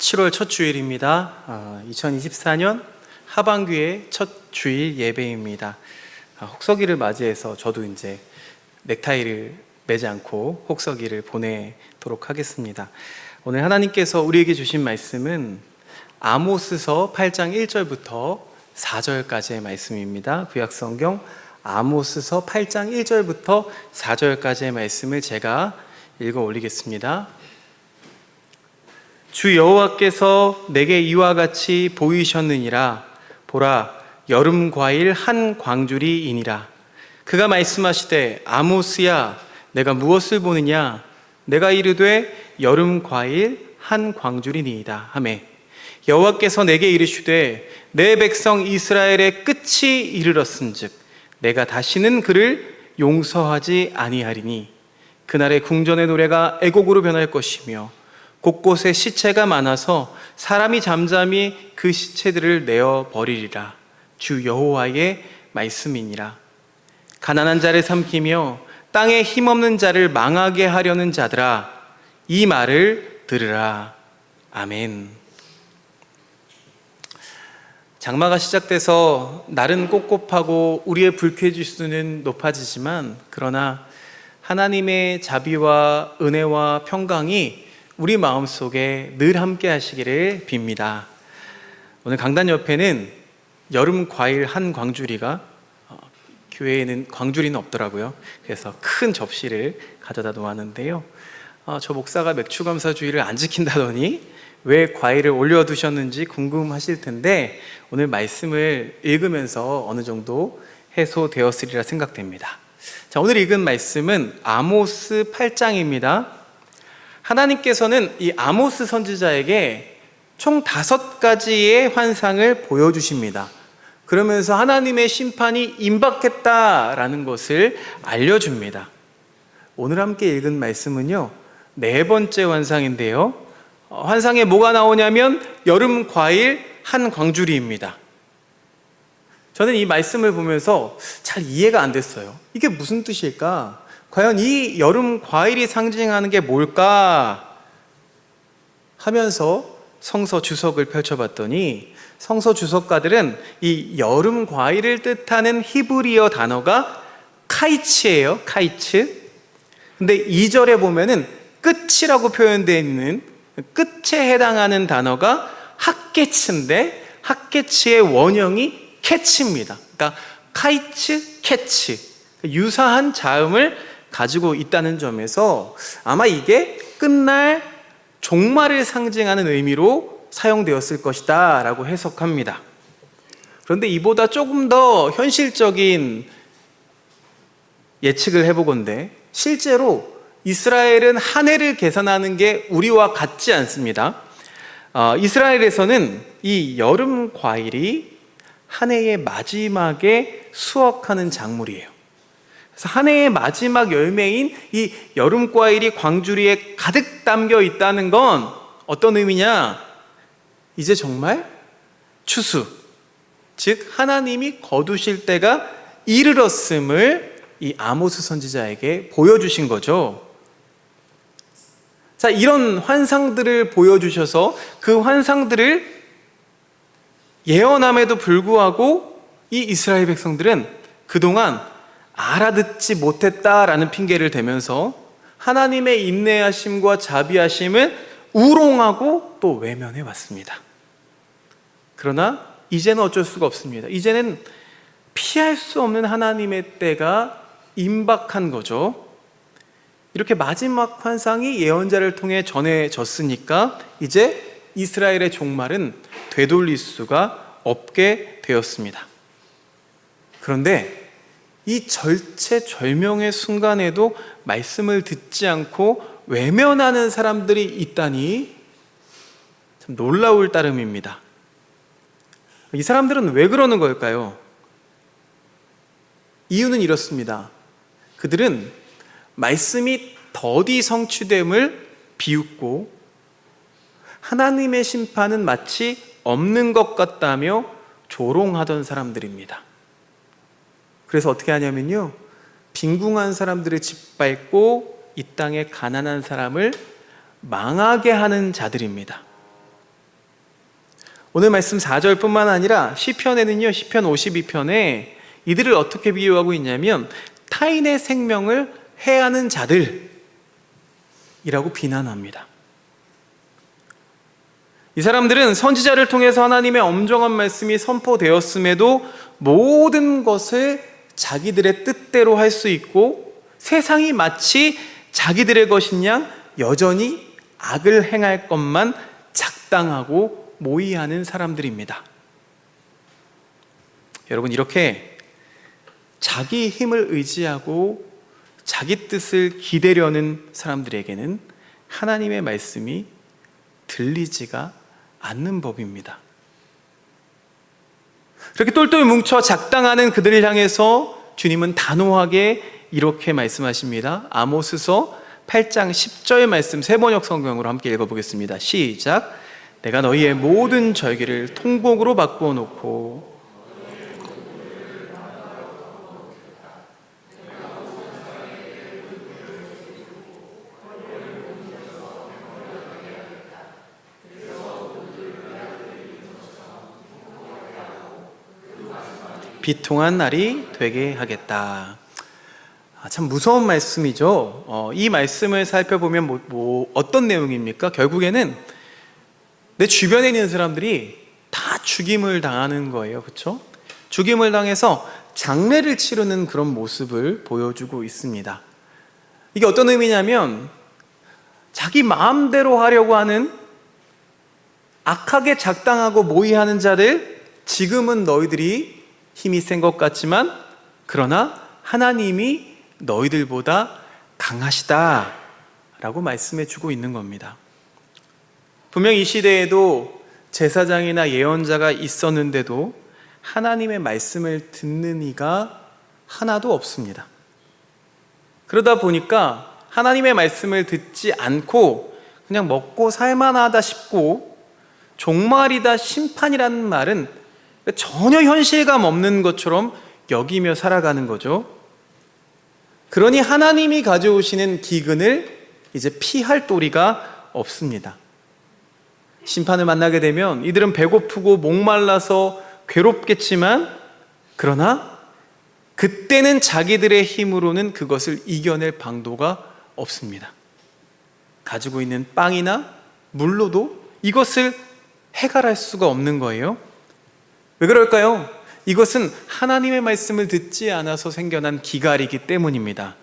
7월 첫 주일입니다. 2024년 하반기의 첫 주일 예배입니다. 혹서기를 맞이해서 저도 이제 넥타이를 매지 않고 혹서기를 보내도록 하겠습니다. 오늘 하나님께서 우리에게 주신 말씀은 아모스서 8장 1절부터 4절까지의 말씀입니다. 구약성경 아모스서 8장 1절부터 4절까지의 말씀을 제가 읽어 올리겠습니다. 주 여호와께서 내게 이와 같이 보이셨느니라. 보라, 여름 과일 한 광주리이니라. 그가 말씀하시되 아모스야, 내가 무엇을 보느냐? 내가 이르되 여름 과일 한 광주리니이다 하매, 여호와께서 내게 이르시되 내 백성 이스라엘의 끝이 이르렀은즉 내가 다시는 그를 용서하지 아니하리니 그날의 궁전의 노래가 애곡으로 변할 것이며 곳곳에 시체가 많아서 사람이 잠잠히 그 시체들을 내어 버리리라. 주 여호와의 말씀이니라. 가난한 자를 삼키며 땅에 힘없는 자를 망하게 하려는 자들아, 이 말을 들으라. 아멘. 장마가 시작돼서 날은 꿉꿉하고 우리의 불쾌지수는 높아지지만, 그러나 하나님의 자비와 은혜와 평강이 우리 마음속에 늘 함께 하시기를 빕니다. 오늘 강단 옆에는 여름 과일 한 광주리가, 교회에는 광주리는 없더라고요. 그래서 큰 접시를 가져다 놓았는데요. 저 목사가 맥주감사주의를 안 지킨다더니 왜 과일을 올려두셨는지 궁금하실 텐데, 오늘 말씀을 읽으면서 어느 정도 해소되었으리라 생각됩니다. 자, 오늘 읽은 말씀은 아모스 8장입니다. 하나님께서는 이 아모스 선지자에게 총 5가지의 환상을 보여주십니다. 그러면서 하나님의 심판이 임박했다라는 것을 알려줍니다. 오늘 함께 읽은 말씀은요, 4번째 환상인데요, 환상에 뭐가 나오냐면 여름 과일 한 광주리입니다. 저는 이 말씀을 보면서 잘 이해가 안 됐어요. 이게 무슨 뜻일까? 과연 이 여름 과일이 상징하는 게 뭘까? 하면서 성서 주석을 펼쳐봤더니, 성서 주석가들은 이 여름 과일을 뜻하는 히브리어 단어가 카이츠예요. 카이츠. 근데 2절에 보면은 끝이라고 표현되어 있는 끝에 해당하는 단어가 핫케츠인데, 핫케츠의 원형이 캐치입니다. 그러니까 카이츠, 캐치, 유사한 자음을 가지고 있다는 점에서 아마 이게 끝날 종말을 상징하는 의미로 사용되었을 것이다 라고 해석합니다. 그런데 이보다 조금 더 현실적인 예측을 해보건대, 실제로 이스라엘은 한 해를 계산하는 게 우리와 같지 않습니다. 이스라엘에서는 이 여름 과일이 한 해의 마지막에 수확하는 작물이에요. 그래서 한 해의 마지막 열매인 이 여름 과일이 광주리에 가득 담겨 있다는 건 어떤 의미냐? 이제 정말 추수, 즉 하나님이 거두실 때가 이르렀음을 이 아모스 선지자에게 보여주신 거죠. 자, 이런 환상들을 보여주셔서 그 환상들을 예언함에도 불구하고 이 이스라엘 백성들은 그동안 알아듣지 못했다라는 핑계를 대면서 하나님의 인내하심과 자비하심을 우롱하고 또 외면해 왔습니다. 그러나 이제는 어쩔 수가 없습니다. 이제는 피할 수 없는 하나님의 때가 임박한 거죠. 이렇게 마지막 환상이 예언자를 통해 전해졌으니까 이제 이스라엘의 종말은 되돌릴 수가 없게 되었습니다. 그런데 이 절체절명의 순간에도 말씀을 듣지 않고 외면하는 사람들이 있다니 참 놀라울 따름입니다. 이 사람들은 왜 그러는 걸까요? 이유는 이렇습니다. 그들은 말씀이 더디 성취됨을 비웃고 하나님의 심판은 마치 없는 것 같다며 조롱하던 사람들입니다. 그래서 어떻게 하냐면요, 빈궁한 사람들을 짓밟고 이 땅의 가난한 사람을 망하게 하는 자들입니다. 오늘 말씀 4절뿐만 아니라 시편에는요, 시편 52편에 이들을 어떻게 비유하고 있냐면 타인의 생명을 해하는 자들이라고 비난합니다. 이 사람들은 선지자를 통해서 하나님의 엄정한 말씀이 선포되었음에도 모든 것을 자기들의 뜻대로 할 수 있고 세상이 마치 자기들의 것인 양 여전히 악을 행할 것만 작당하고 모의하는 사람들입니다. 여러분, 이렇게 자기 힘을 의지하고 자기 뜻을 기대려는 사람들에게는 하나님의 말씀이 들리지가 않는 법입니다. 그렇게 똘똘 뭉쳐 작당하는 그들을 향해서 주님은 단호하게 이렇게 말씀하십니다. 아모스서 8장 10절 말씀 세번역 성경으로 함께 읽어보겠습니다. 시작. 내가 너희의 모든 절기를 통곡으로 바꾸어 놓고 비통한 날이 되게 하겠다. 참 무서운 말씀이죠. 이 말씀을 살펴보면 어떤 내용입니까? 결국에는 내 주변에 있는 사람들이 다 죽임을 당하는 거예요. 그렇죠? 죽임을 당해서 장례를 치르는 그런 모습을 보여주고 있습니다. 이게 어떤 의미냐면 자기 마음대로 하려고 하는 악하게 작당하고 모의하는 자들, 지금은 너희들이 힘이 센 것 같지만 그러나 하나님이 너희들보다 강하시다 라고 말씀해 주고 있는 겁니다. 분명 이 시대에도 제사장이나 예언자가 있었는데도 하나님의 말씀을 듣는 이가 하나도 없습니다. 그러다 보니까 하나님의 말씀을 듣지 않고 그냥 먹고 살만하다 싶고 종말이다 심판이라는 말은 전혀 현실감 없는 것처럼 여기며 살아가는 거죠. 그러니 하나님이 가져오시는 기근을 이제 피할 도리가 없습니다. 심판을 만나게 되면 이들은 배고프고 목말라서 괴롭겠지만 그러나 그때는 자기들의 힘으로는 그것을 이겨낼 방도가 없습니다. 가지고 있는 빵이나 물로도 이것을 해결할 수가 없는 거예요. 왜 그럴까요? 이것은 하나님의 말씀을 듣지 않아서 생겨난 기갈이기 때문입니다.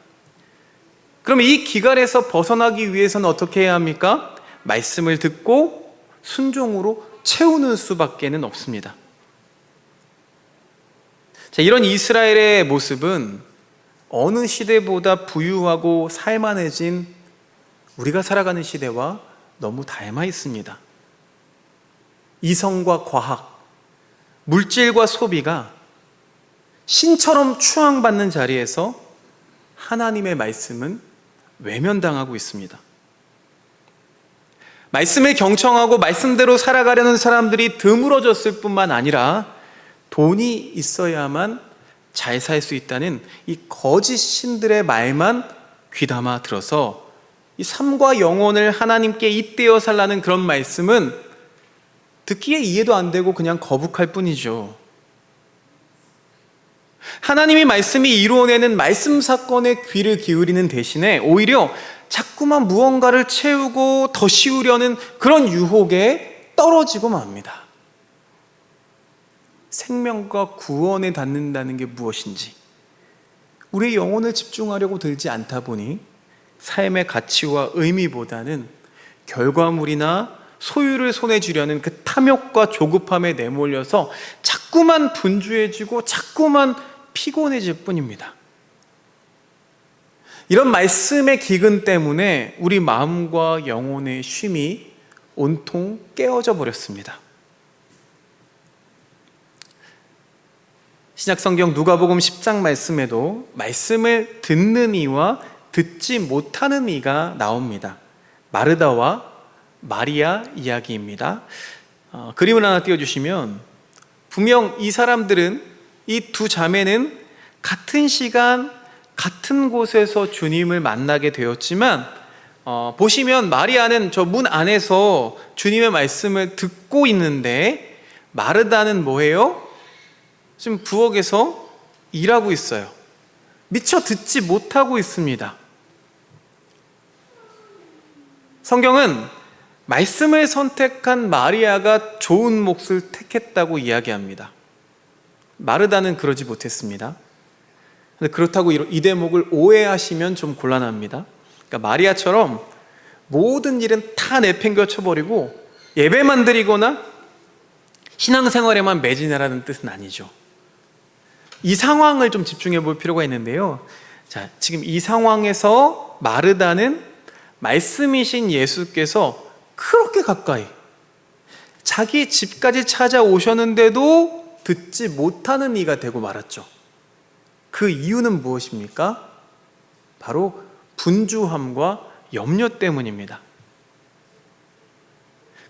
그럼 이 기갈에서 벗어나기 위해서는 어떻게 해야 합니까? 말씀을 듣고 순종으로 채우는 수밖에는 없습니다. 자, 이런 이스라엘의 모습은 어느 시대보다 부유하고 살만해진 우리가 살아가는 시대와 너무 닮아 있습니다. 이성과 과학, 물질과 소비가 신처럼 추앙받는 자리에서 하나님의 말씀은 외면당하고 있습니다. 말씀을 경청하고 말씀대로 살아가려는 사람들이 드물어졌을 뿐만 아니라 돈이 있어야만 잘 살 수 있다는 이 거짓 신들의 말만 귀담아 들어서 이 삶과 영혼을 하나님께 잇대어 살라는 그런 말씀은 듣기에 이해도 안 되고 그냥 거북할 뿐이죠. 하나님이 말씀이 이루어내는 말씀 사건에 귀를 기울이는 대신에 오히려 자꾸만 무언가를 채우고 더 씌우려는 그런 유혹에 떨어지고 맙니다. 생명과 구원에 닿는다는 게 무엇인지 우리의 영혼을 집중하려고 들지 않다 보니 삶의 가치와 의미보다는 결과물이나 소유를 손에 쥐려는 그 탐욕과 조급함에 내몰려서 자꾸만 분주해지고 자꾸만 피곤해질 뿐입니다. 이런 말씀의 기근 때문에 우리 마음과 영혼의 쉼이 온통 깨어져 버렸습니다. 신약성경 누가복음 10장 말씀에도 말씀을 듣는 이와 듣지 못하는 이가 나옵니다. 마르다와 마리아 이야기입니다. 그림을 하나 띄워주시면 분명 이 사람들은, 이 두 자매는 같은 시간 같은 곳에서 주님을 만나게 되었지만 보시면 마리아는 저 문 안에서 주님의 말씀을 듣고 있는데 마르다는 뭐예요? 지금 부엌에서 일하고 있어요. 미처 듣지 못하고 있습니다. 성경은 말씀을 선택한 마리아가 좋은 몫을 택했다고 이야기합니다. 마르다는 그러지 못했습니다. 근데 그렇다고 이 대목을 오해하시면 좀 곤란합니다. 그러니까 마리아처럼 모든 일은 다 내팽겨 쳐버리고 예배만 드리거나 신앙생활에만 매진하라는 뜻은 아니죠. 이 상황을 좀 집중해 볼 필요가 있는데요. 자, 지금 이 상황에서 마르다는 말씀이신 예수께서 그렇게 가까이 자기 집까지 찾아오셨는데도 듣지 못하는 이가 되고 말았죠. 그 이유는 무엇입니까? 바로 분주함과 염려 때문입니다.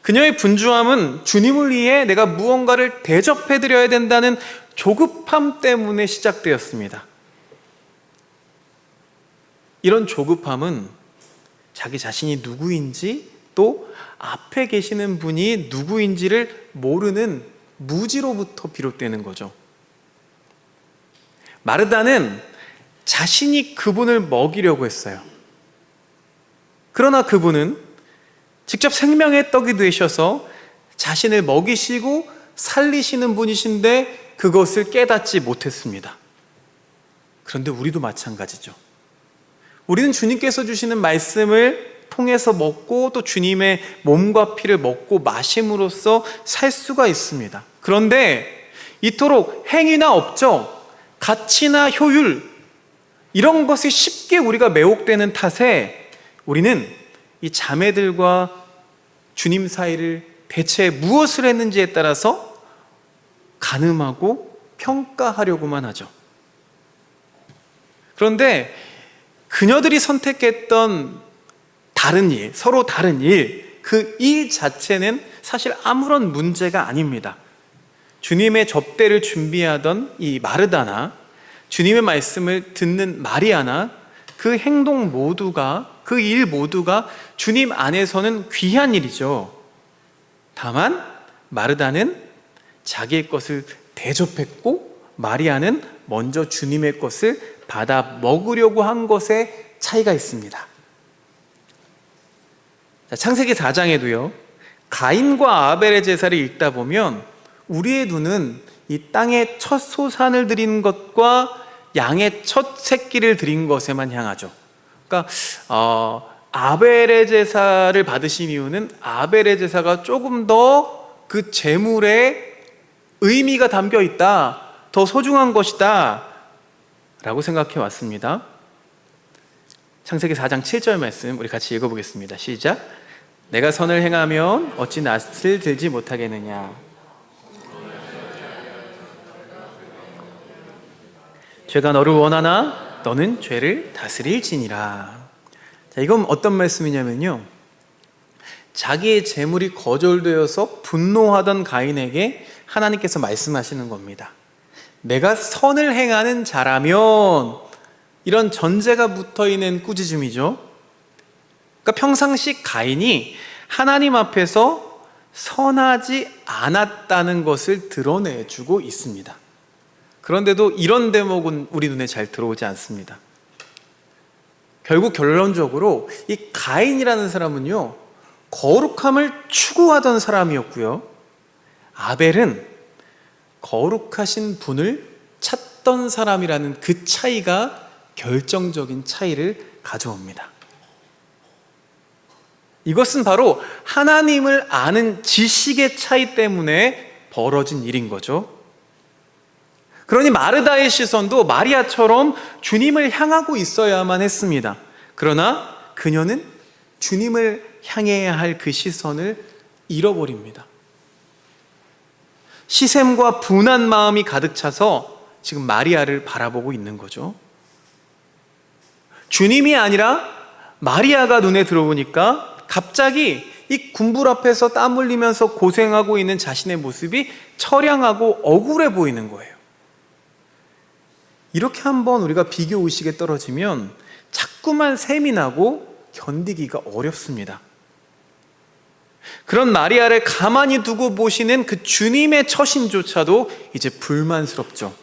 그녀의 분주함은 주님을 위해 내가 무언가를 대접해드려야 된다는 조급함 때문에 시작되었습니다. 이런 조급함은 자기 자신이 누구인지 또 앞에 계시는 분이 누구인지를 모르는 무지로부터 비롯되는 거죠. 마르다는 자신이 그분을 먹이려고 했어요. 그러나 그분은 직접 생명의 떡이 되셔서 자신을 먹이시고 살리시는 분이신데 그것을 깨닫지 못했습니다. 그런데 우리도 마찬가지죠. 우리는 주님께서 주시는 말씀을 통해서 먹고 또 주님의 몸과 피를 먹고 마심으로써 살 수가 있습니다. 그런데 이토록 행위나 업적, 가치나 효율 이런 것이 쉽게 우리가 매혹되는 탓에 우리는 이 자매들과 주님 사이를 대체 무엇을 했는지에 따라서 가늠하고 평가하려고만 하죠. 그런데 그녀들이 선택했던 다른 일, 서로 다른 일, 그 일 자체는 사실 아무런 문제가 아닙니다. 주님의 접대를 준비하던 이 마르다나 주님의 말씀을 듣는 마리아나 그 행동 모두가, 그 일 모두가 주님 안에서는 귀한 일이죠. 다만 마르다는 자기의 것을 대접했고 마리아는 먼저 주님의 것을 받아 먹으려고 한 것에 차이가 있습니다. 창세기 4장에도요, 가인과 아벨의 제사를 읽다 보면 우리의 눈은 이 땅의 첫 소산을 드린 것과 양의 첫 새끼를 드린 것에만 향하죠. 그러니까 아벨의 제사를 받으신 이유는 아벨의 제사가 조금 더 그 제물에 의미가 담겨 있다, 더 소중한 것이다 라고 생각해 왔습니다. 창세기 4장 7절 말씀 우리 같이 읽어보겠습니다. 시작. 내가 선을 행하면 어찌 낯을 들지 못하겠느냐. 죄가 너를 원하나 너는 죄를 다스릴지니라. 자, 이건 어떤 말씀이냐면요, 자기의 재물이 거절되어서 분노하던 가인에게 하나님께서 말씀하시는 겁니다. 내가 선을 행하는 자라면, 이런 전제가 붙어있는 꾸짖음이죠. 그러니까 평상시 가인이 하나님 앞에서 선하지 않았다는 것을 드러내주고 있습니다. 그런데도 이런 대목은 우리 눈에 잘 들어오지 않습니다. 결국 결론적으로 이 가인이라는 사람은요, 거룩함을 추구하던 사람이었고요, 아벨은 거룩하신 분을 찾던 사람이라는 그 차이가 결정적인 차이를 가져옵니다. 이것은 바로 하나님을 아는 지식의 차이 때문에 벌어진 일인 거죠. 그러니 마르다의 시선도 마리아처럼 주님을 향하고 있어야만 했습니다. 그러나 그녀는 주님을 향해야 할 그 시선을 잃어버립니다. 시샘과 분한 마음이 가득 차서 지금 마리아를 바라보고 있는 거죠. 주님이 아니라 마리아가 눈에 들어오니까 갑자기 이 군불 앞에서 땀 흘리면서 고생하고 있는 자신의 모습이 처량하고 억울해 보이는 거예요. 이렇게 한번 우리가 비교 의식에 떨어지면 자꾸만 셈이 나고 견디기가 어렵습니다. 그런 마리아를 가만히 두고 보시는 그 주님의 처신조차도 이제 불만스럽죠.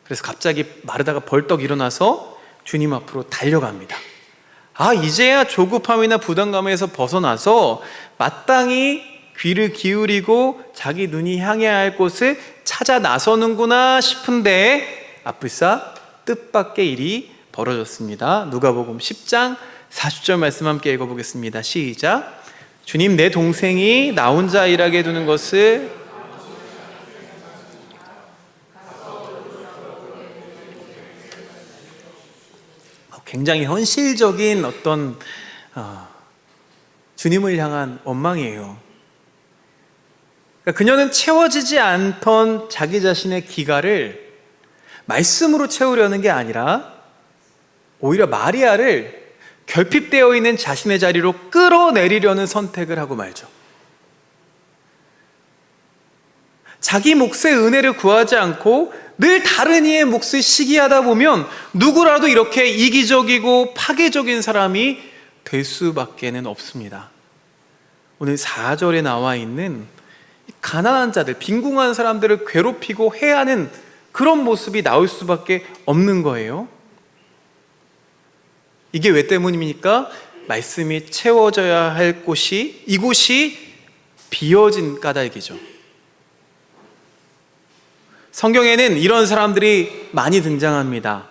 그래서 갑자기 마르다가 벌떡 일어나서 주님 앞으로 달려갑니다. 이제야 조급함이나 부담감에서 벗어나서 마땅히 귀를 기울이고 자기 눈이 향해야 할 곳을 찾아 나서는구나 싶은데 앞불사 뜻밖의 일이 벌어졌습니다. 누가복음 10장 40절 말씀 함께 읽어보겠습니다. 시작. 주님, 내 동생이 나 혼자 일하게 두는 것을 굉장히 현실적인 어떤 주님을 향한 원망이에요. 그러니까 그녀는 채워지지 않던 자기 자신의 기갈을 말씀으로 채우려는 게 아니라 오히려 마리아를 결핍되어 있는 자신의 자리로 끌어내리려는 선택을 하고 말죠. 자기 몫의 은혜를 구하지 않고 늘 다른 이의 몫을 시기하다 보면 누구라도 이렇게 이기적이고 파괴적인 사람이 될 수밖에는 없습니다. 오늘 4절에 나와 있는 가난한 자들, 빈궁한 사람들을 괴롭히고 해하는 그런 모습이 나올 수밖에 없는 거예요. 이게 왜 때문입니까? 말씀이 채워져야 할 곳이, 이곳이 비어진 까닭이죠. 성경에는 이런 사람들이 많이 등장합니다.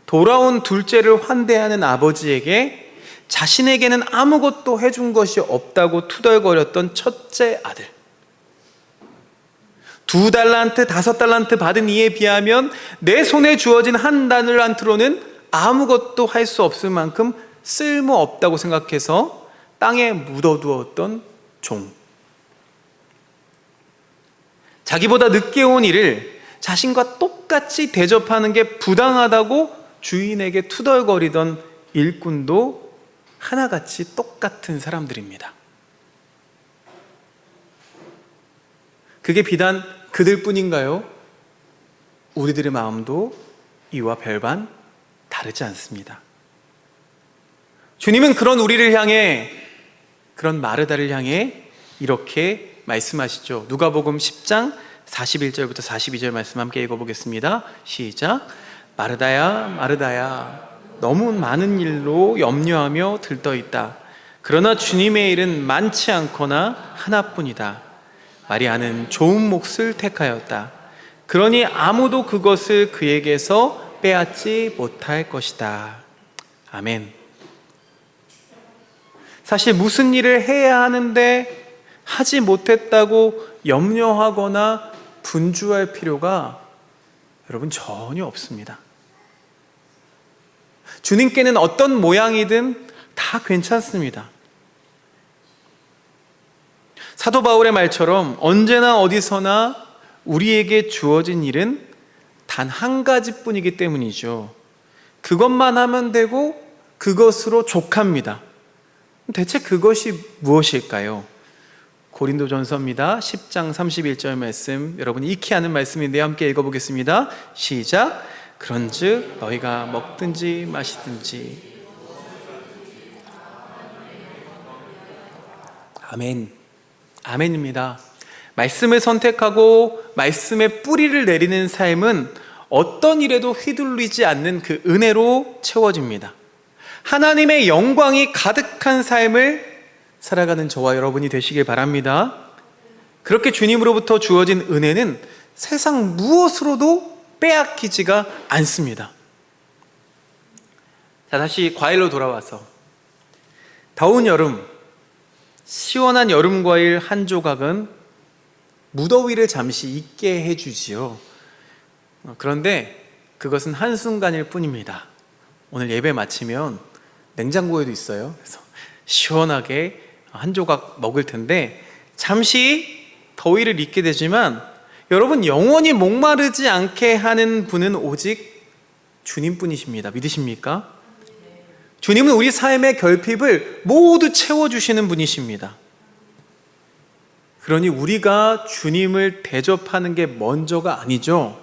돌아온 둘째를 환대하는 아버지에게 자신에게는 아무것도 해준 것이 없다고 투덜거렸던 첫째 아들. 2달란트, 5달란트 받은 이에 비하면 내 손에 주어진 1달란트로는 아무것도 할 수 없을 만큼 쓸모없다고 생각해서 땅에 묻어두었던 종. 자기보다 늦게 온 이를 자신과 똑같이 대접하는 게 부당하다고 주인에게 투덜거리던 일꾼도 하나같이 똑같은 사람들입니다. 그게 비단 그들뿐인가요? 우리들의 마음도 이와 별반 다르지 않습니다. 주님은 그런 우리를 향해, 그런 마르다를 향해 이렇게 말씀하시죠. 누가복음 10장 41절부터 42절 말씀 함께 읽어보겠습니다. 시작. 마르다야, 마르다야, 너무 많은 일로 염려하며 들떠있다. 그러나 주님의 일은 많지 않거나 하나뿐이다. 마리아는 좋은 몫을 택하였다. 그러니 아무도 그것을 그에게서 빼앗지 못할 것이다. 아멘. 사실 무슨 일을 해야 하는데 하지 못했다고 염려하거나 분주할 필요가 여러분 전혀 없습니다. 주님께는 어떤 모양이든 다 괜찮습니다. 사도 바울의 말처럼 언제나 어디서나 우리에게 주어진 일은 단 한 가지뿐이기 때문이죠. 그것만 하면 되고 그것으로 족합니다. 대체 그것이 무엇일까요? 고린도전서입니다. 10장 31절 말씀, 여러분이 익히 아는 말씀인데 함께 읽어보겠습니다. 시작. 그런즉 너희가 먹든지 마시든지. 아멘. 아멘입니다. 말씀을 선택하고 말씀의 뿌리를 내리는 삶은 어떤 일에도 휘둘리지 않는 그 은혜로 채워집니다. 하나님의 영광이 가득한 삶을 살아가는 저와 여러분이 되시길 바랍니다. 그렇게 주님으로부터 주어진 은혜는 세상 무엇으로도 빼앗기지가 않습니다. 자, 다시 과일로 돌아와서 더운 여름, 시원한 여름 과일 한 조각은 무더위를 잠시 잊게 해주지요. 그런데 그것은 한순간일 뿐입니다. 오늘 예배 마치면 냉장고에도 있어요. 그래서 시원하게 한 조각 먹을 텐데 잠시 더위를 잊게 되지만 여러분, 영원히 목마르지 않게 하는 분은 오직 주님뿐이십니다. 믿으십니까? 주님은 우리 삶의 결핍을 모두 채워주시는 분이십니다. 그러니 우리가 주님을 대접하는 게 먼저가 아니죠.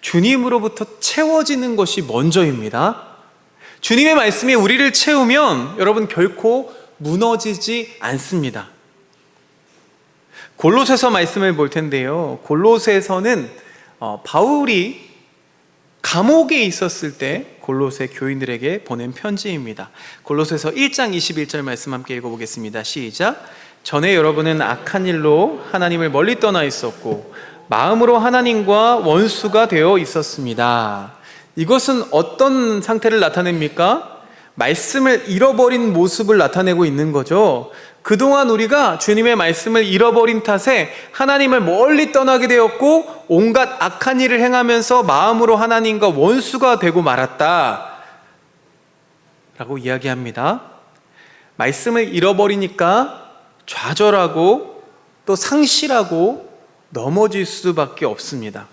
주님으로부터 채워지는 것이 먼저입니다. 주님의 말씀이 우리를 채우면 여러분 결코 무너지지 않습니다. 골로새서 말씀을 볼 텐데요. 골로새서는 바울이 감옥에 있었을 때 골로새 교인들에게 보낸 편지입니다. 골로새서 1장 21절 말씀 함께 읽어보겠습니다. 시작. 전에 여러분은 악한 일로 하나님을 멀리 떠나 있었고 마음으로 하나님과 원수가 되어 있었습니다. 이것은 어떤 상태를 나타냅니까? 말씀을 잃어버린 모습을 나타내고 있는 거죠. 그동안 우리가 주님의 말씀을 잃어버린 탓에 하나님을 멀리 떠나게 되었고 온갖 악한 일을 행하면서 마음으로 하나님과 원수가 되고 말았다 라고 이야기합니다. 말씀을 잃어버리니까 좌절하고 또 상실하고 넘어질 수밖에 없습니다.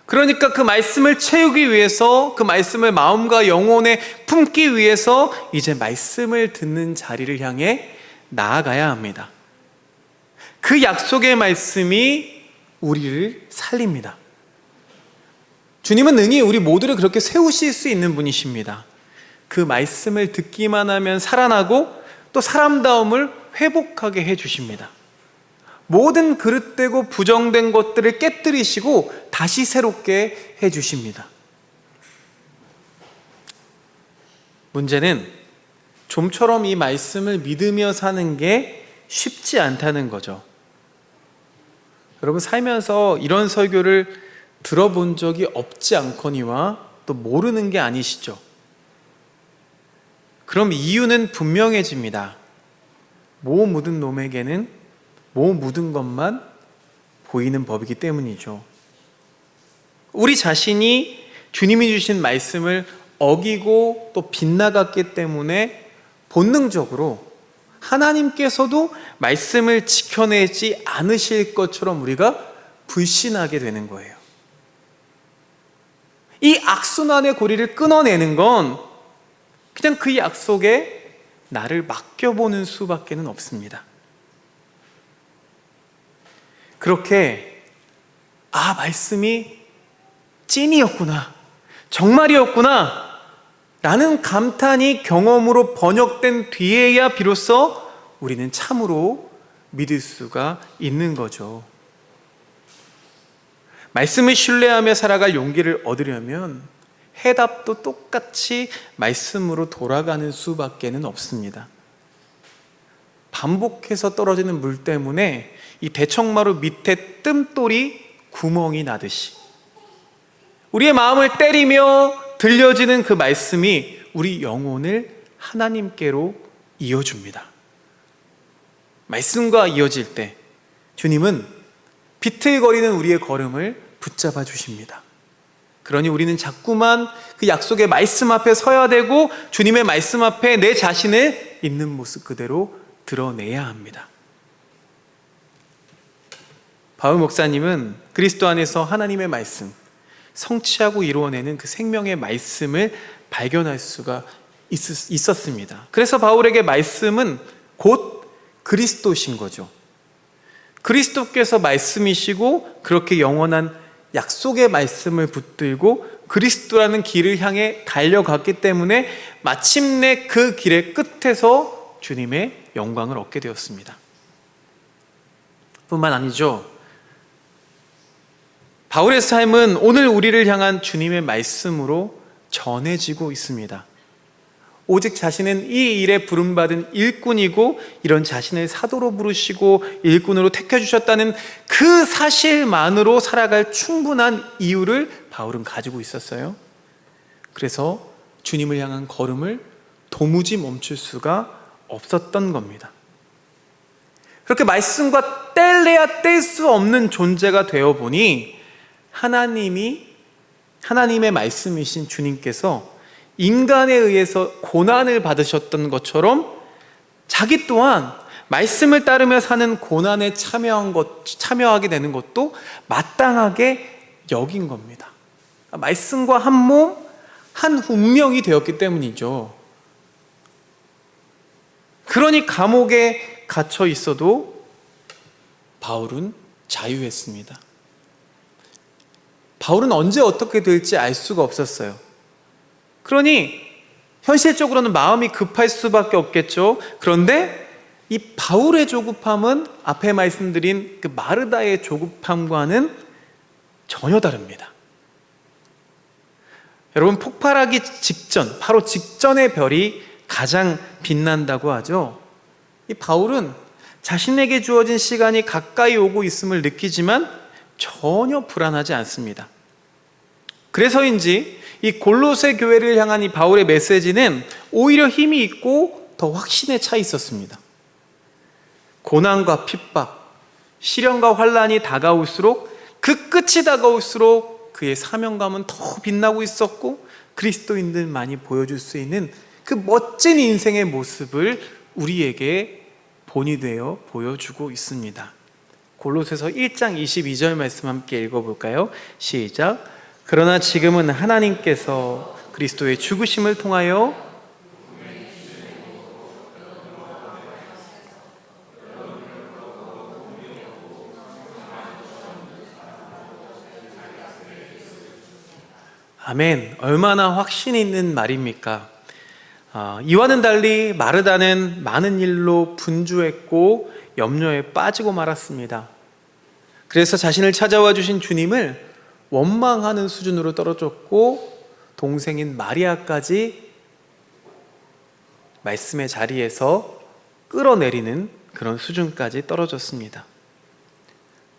그러니까 그 말씀을 채우기 위해서, 그 말씀을 마음과 영혼에 품기 위해서 이제 말씀을 듣는 자리를 향해 나아가야 합니다. 그 약속의 말씀이 우리를 살립니다. 주님은 능히 우리 모두를 그렇게 세우실 수 있는 분이십니다. 그 말씀을 듣기만 하면 살아나고 또 사람다움을 회복하게 해주십니다. 모든 그릇되고 부정된 것들을 깨뜨리시고 다시 새롭게 해주십니다. 문제는 좀처럼 이 말씀을 믿으며 사는 게 쉽지 않다는 거죠. 여러분, 살면서 이런 설교를 들어본 적이 없지 않거니와 또 모르는 게 아니시죠? 그럼 이유는 분명해집니다. 모 묻은 놈에게는 모 묻은 것만 보이는 법이기 때문이죠. 우리 자신이 주님이 주신 말씀을 어기고 또 빗나갔기 때문에 본능적으로 하나님께서도 말씀을 지켜내지 않으실 것처럼 우리가 불신하게 되는 거예요. 이 악순환의 고리를 끊어내는 건 그냥 그 약속에 나를 맡겨보는 수밖에는 없습니다. 그렇게 말씀이 찐이었구나, 정말이었구나 라는 감탄이 경험으로 번역된 뒤에야 비로소 우리는 참으로 믿을 수가 있는 거죠. 말씀을 신뢰하며 살아갈 용기를 얻으려면 해답도 똑같이 말씀으로 돌아가는 수밖에는 없습니다. 반복해서 떨어지는 물 때문에 이 대청마루 밑에 뜸돌이 구멍이 나듯이 우리의 마음을 때리며 들려지는 그 말씀이 우리 영혼을 하나님께로 이어줍니다. 말씀과 이어질 때 주님은 비틀거리는 우리의 걸음을 붙잡아 주십니다. 그러니 우리는 자꾸만 그 약속의 말씀 앞에 서야 되고 주님의 말씀 앞에 내 자신을 있는 모습 그대로 드러내야 합니다. 바울 목사님은 그리스도 안에서 하나님의 말씀, 성취하고 이루어내는 그 생명의 말씀을 발견할 수가 있었습니다. 그래서 바울에게 말씀은 곧 그리스도신 거죠. 그리스도께서 말씀이시고 그렇게 영원한 약속의 말씀을 붙들고 그리스도라는 길을 향해 달려갔기 때문에 마침내 그 길의 끝에서 주님의 영광을 얻게 되었습니다. 뿐만 아니죠. 바울의 삶은 오늘 우리를 향한 주님의 말씀으로 전해지고 있습니다. 오직 자신은 이 일에 부름받은 일꾼이고 이런 자신을 사도로 부르시고 일꾼으로 택해주셨다는 그 사실만으로 살아갈 충분한 이유를 바울은 가지고 있었어요. 그래서 주님을 향한 걸음을 도무지 멈출 수가 없었던 겁니다. 그렇게 말씀과 뗄래야 뗄 수 없는 존재가 되어 보니 하나님의 말씀이신 주님께서 인간에 의해서 고난을 받으셨던 것처럼 자기 또한 말씀을 따르며 사는 고난에 참여하게 되는 것도 마땅하게 여긴 겁니다. 말씀과 한 몸, 한 운명이 되었기 때문이죠. 그러니 감옥에 갇혀 있어도 바울은 자유했습니다. 바울은 언제 어떻게 될지 알 수가 없었어요. 그러니 현실적으로는 마음이 급할 수밖에 없겠죠. 그런데 이 바울의 조급함은 앞에 말씀드린 그 마르다의 조급함과는 전혀 다릅니다. 여러분, 폭발하기 직전, 바로 직전의 별이 가장 빛난다고 하죠. 이 바울은 자신에게 주어진 시간이 가까이 오고 있음을 느끼지만 전혀 불안하지 않습니다. 그래서인지 이 골로새 교회를 향한 이 바울의 메시지는 오히려 힘이 있고 더 확신에 차 있었습니다. 고난과 핍박, 시련과 환란이 다가올수록, 그 끝이 다가올수록 그의 사명감은 더 빛나고 있었고, 그리스도인들만이 보여줄 수 있는 그 멋진 인생의 모습을 우리에게 본이 되어 보여주고 있습니다. 골로새서 1장 22절 말씀 함께 읽어볼까요? 시작. 그러나 지금은 하나님께서 그리스도의 죽으심을 통하여 아멘. 얼마나 확신 있는 말입니까? 이와는 달리 마르다는 많은 일로 분주했고 염려에 빠지고 말았습니다. 그래서 자신을 찾아와 주신 주님을 원망하는 수준으로 떨어졌고, 동생인 마리아까지 말씀의 자리에서 끌어내리는 그런 수준까지 떨어졌습니다.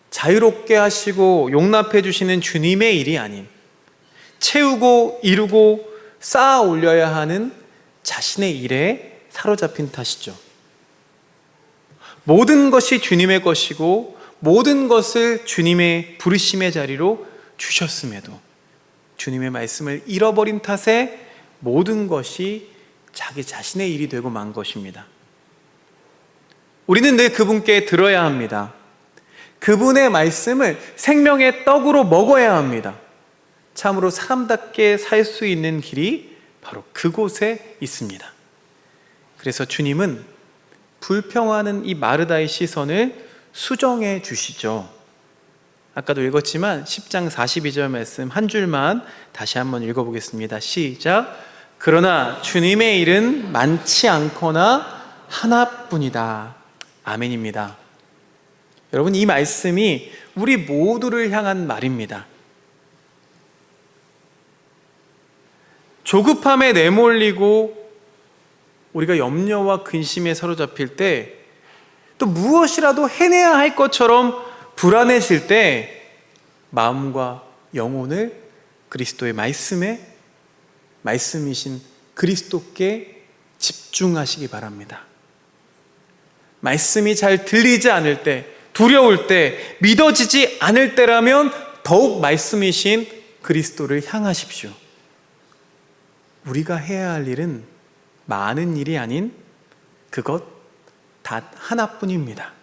자유롭게 하시고 용납해 주시는 주님의 일이 아닌, 채우고 이루고 쌓아 올려야 하는 자신의 일에 사로잡힌 탓이죠. 모든 것이 주님의 것이고 모든 것을 주님의 부르심의 자리로 주셨음에도 주님의 말씀을 잃어버린 탓에 모든 것이 자기 자신의 일이 되고 만 것입니다. 우리는 늘 그분께 들어야 합니다. 그분의 말씀을 생명의 떡으로 먹어야 합니다. 참으로 사람답게 살 수 있는 길이 바로 그곳에 있습니다. 그래서 주님은 불평하는 이 마르다의 시선을 수정해 주시죠. 아까도 읽었지만 10장 42절 말씀 한 줄만 다시 한번 읽어보겠습니다. 시작. 그러나 주님의 일은 많지 않거나 하나뿐이다. 아멘입니다. 여러분, 이 말씀이 우리 모두를 향한 말입니다. 조급함에 내몰리고 우리가 염려와 근심에 사로잡힐 때, 또 무엇이라도 해내야 할 것처럼 불안해질 때 마음과 영혼을 그리스도의 말씀이신 그리스도께 집중하시기 바랍니다. 말씀이 잘 들리지 않을 때, 두려울 때, 믿어지지 않을 때라면 더욱 말씀이신 그리스도를 향하십시오. 우리가 해야 할 일은 많은 일이 아닌 그것 단 하나뿐입니다.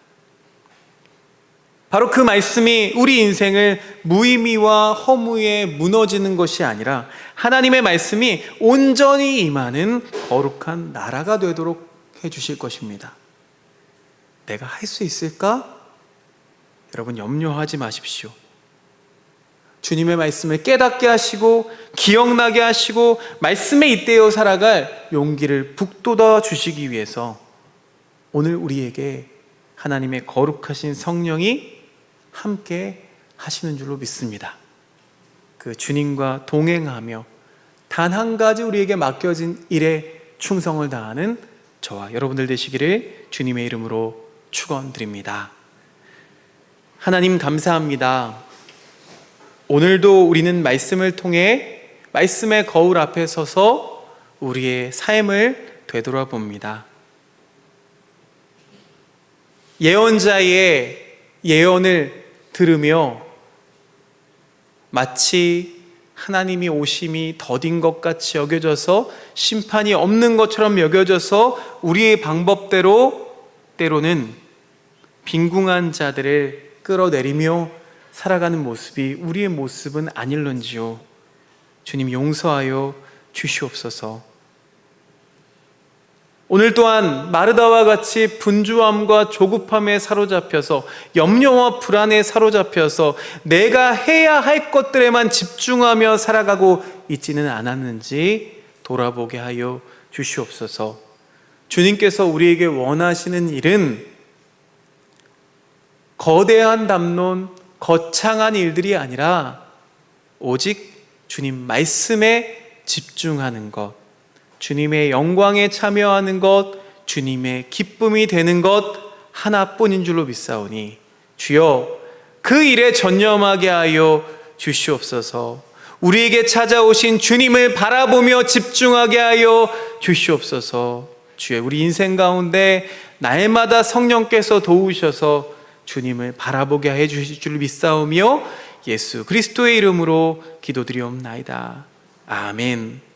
바로 그 말씀이 우리 인생을 무의미와 허무에 무너지는 것이 아니라 하나님의 말씀이 온전히 임하는 거룩한 나라가 되도록 해주실 것입니다. 내가 할 수 있을까? 여러분, 염려하지 마십시오. 주님의 말씀을 깨닫게 하시고 기억나게 하시고 말씀에 잇대어 살아갈 용기를 북돋아 주시기 위해서 오늘 우리에게 하나님의 거룩하신 성령이 함께 하시는 줄로 믿습니다. 그 주님과 동행하며 단 한 가지 우리에게 맡겨진 일에 충성을 다하는 저와 여러분들 되시기를 주님의 이름으로 축원드립니다. 하나님, 감사합니다. 오늘도 우리는 말씀을 통해 말씀의 거울 앞에 서서 우리의 삶을 되돌아봅니다. 예언자의 예언을 들으며 마치 하나님이 오심이 더딘 것 같이 여겨져서 심판이 없는 것처럼 여겨져서 우리의 방법대로 때로는 빈궁한 자들을 끌어내리며 살아가는 모습이 우리의 모습은 아닐런지요. 주님, 용서하여 주시옵소서. 오늘 또한 마르다와 같이 분주함과 조급함에 사로잡혀서 염려와 불안에 사로잡혀서 내가 해야 할 것들에만 집중하며 살아가고 있지는 않았는지 돌아보게 하여 주시옵소서. 주님께서 우리에게 원하시는 일은 거대한 담론, 거창한 일들이 아니라 오직 주님 말씀에 집중하는 것, 주님의 영광에 참여하는 것, 주님의 기쁨이 되는 것 하나뿐인 줄로 믿사오니 주여 그 일에 전념하게 하여 주시옵소서. 우리에게 찾아오신 주님을 바라보며 집중하게 하여 주시옵소서. 주여 우리 인생 가운데 날마다 성령께서 도우셔서 주님을 바라보게 해 주실 줄 믿사오며 예수 그리스도의 이름으로 기도드리옵나이다. 아멘.